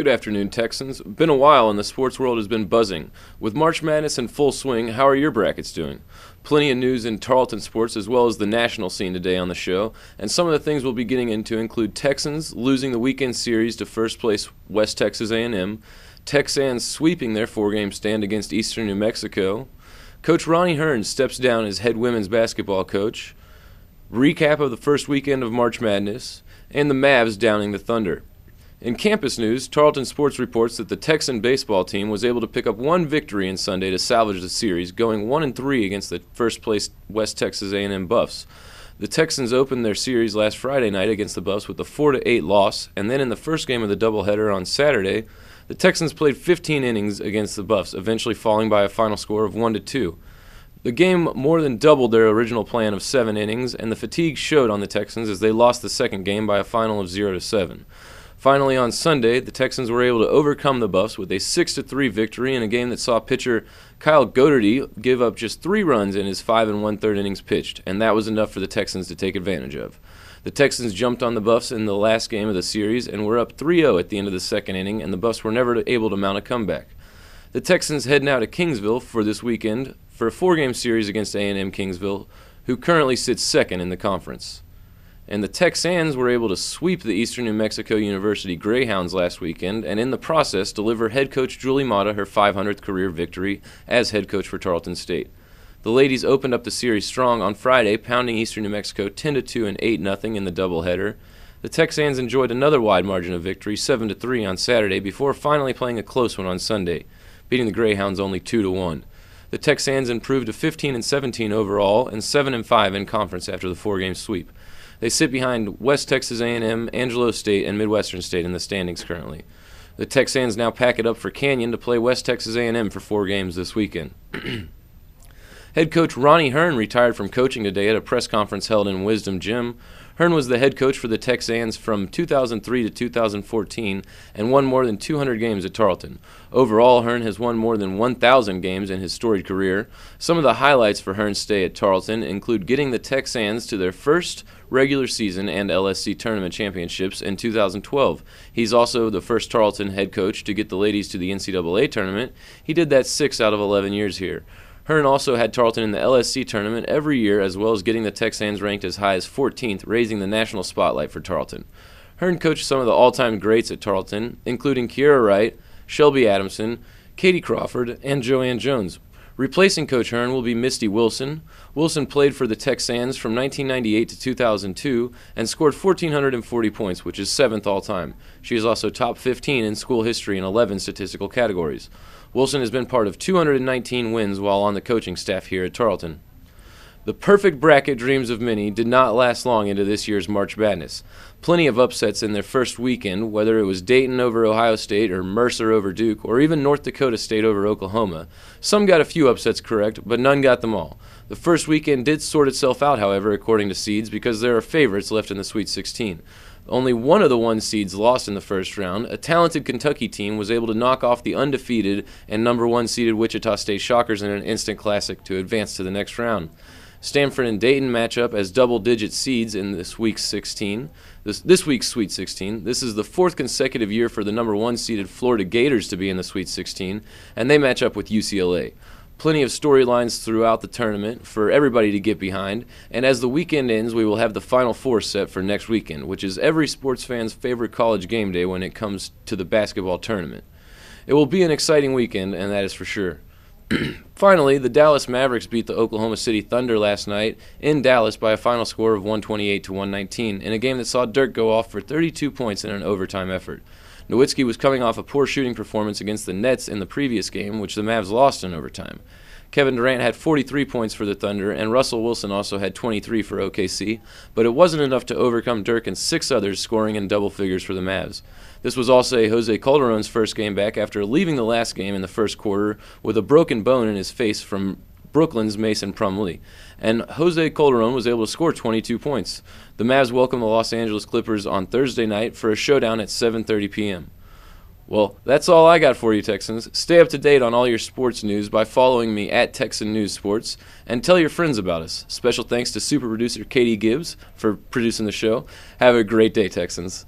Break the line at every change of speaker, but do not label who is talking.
Good afternoon, Texans. Been a while and the sports world has been buzzing. With March Madness in full swing, how are your brackets doing? Plenty of news in Tarleton Sports as well as the national scene today on the show, and some of the things we'll be getting into include Texans losing the weekend series to first place West Texas A&M, Texans sweeping their four-game stand against Eastern New Mexico, Coach Ronnie Hearn steps down as head women's basketball coach, recap of the first weekend of March Madness, and the Mavs downing the Thunder. In campus news, Tarleton Sports reports that the Texan baseball team was able to pick up one victory in Sunday to salvage the series, going 1-3 against the first-place West Texas A&M Buffs. The Texans opened their series last Friday night against the Buffs with a 4-8 loss, and then in the first game of the doubleheader on Saturday, the Texans played 15 innings against the Buffs, eventually falling by a final score of 1-2. The game more than doubled their original plan of 7 innings, and the fatigue showed on the Texans as they lost the second game by a final of 0-7. Finally, on Sunday, the Texans were able to overcome the Buffs with a 6-3 victory in a game that saw pitcher Kyle Goederty give up just 3 runs in his 5 1/3 innings pitched, and that was enough for the Texans to take advantage of. The Texans jumped on the Buffs in the last game of the series and were up 3-0 at the end of the second inning, and the Buffs were never able to mount a comeback. The Texans head now to Kingsville for this weekend for a 4-game series against A&M Kingsville, who currently sits second in the conference. And the Texans were able to sweep the Eastern New Mexico University Greyhounds last weekend and in the process deliver head coach Julie Mata her 500th career victory as head coach for Tarleton State. The ladies opened up the series strong on Friday, pounding Eastern New Mexico 10-2 and 8-0 in the doubleheader. The Texans enjoyed another wide margin of victory, 7-3 on Saturday, before finally playing a close one on Sunday, beating the Greyhounds only 2-1. The Texans improved to 15-17 overall and 7-5 in conference after the 4-game sweep. They sit behind West Texas A&M, Angelo State, and Midwestern State in the standings currently. The Texans now pack it up for Canyon to play West Texas A&M for 4 games this weekend. Head coach Ronnie Hearn retired from coaching today at a press conference held in Wisdom Gym. Hearn was the head coach for the Texans from 2003 to 2014 and won more than 200 games at Tarleton. Overall, Hearn has won more than 1,000 games in his storied career. Some of the highlights for Hearn's stay at Tarleton include getting the Texans to their first regular season and LSC tournament championships in 2012. He's also the first Tarleton head coach to get the ladies to the NCAA tournament. He did that 6 out of 11 years here. Hearn also had Tarleton in the LSC tournament every year, as well as getting the Texans ranked as high as 14th, raising the national spotlight for Tarleton. Hearn coached some of the all-time greats at Tarleton, including Kiera Wright, Shelby Adamson, Katie Crawford, and Joanne Jones. Replacing Coach Hearn will be Misty Wilson. Wilson played for the Texans from 1998 to 2002 and scored 1,440 points, which is 7th all-time. She is also top 15 in school history in 11 statistical categories. Wilson has been part of 219 wins while on the coaching staff here at Tarleton. The perfect bracket dreams of many did not last long into this year's March Madness. Plenty of upsets in their first weekend, whether it was Dayton over Ohio State or Mercer over Duke or even North Dakota State over Oklahoma. Some got a few upsets correct, but none got them all. The first weekend did sort itself out, however, according to seeds, because there are favorites left in the Sweet 16. Only one of the 1 seeds lost in the first round. A talented Kentucky team was able to knock off the undefeated and number 1 seeded Wichita State Shockers in an instant classic to advance to the next round. Stanford and Dayton match up as double-digit seeds in this week's Sweet 16. This is the 4th consecutive year for the number 1 seeded Florida Gators to be in the Sweet 16, and they match up with UCLA. Plenty of storylines throughout the tournament for everybody to get behind, and as the weekend ends, we will have the Final Four set for next weekend, which is every sports fan's favorite college game day when it comes to the basketball tournament. It will be an exciting weekend, and that is for sure. Finally, the Dallas Mavericks beat the Oklahoma City Thunder last night in Dallas by a final score of 128 to 119 in a game that saw Dirk go off for 32 points in an overtime effort. Nowitzki was coming off a poor shooting performance against the Nets in the previous game, which the Mavs lost in overtime. Kevin Durant had 43 points for the Thunder, and Russell Wilson also had 23 for OKC, but it wasn't enough to overcome Dirk and 6 others scoring in double figures for the Mavs. This was also Jose Calderon's first game back after leaving the last game in the first quarter with a broken bone in his face from Brooklyn's Mason Plumlee, and Jose Calderon was able to score 22 points. The Mavs welcome the Los Angeles Clippers on Thursday night for a showdown at 7:30 p.m. Well, that's all I got for you, Texans. Stay up to date on all your sports news by following me at Texan News Sports, and tell your friends about us. Special thanks to super producer Katie Gibbs for producing the show. Have a great day, Texans.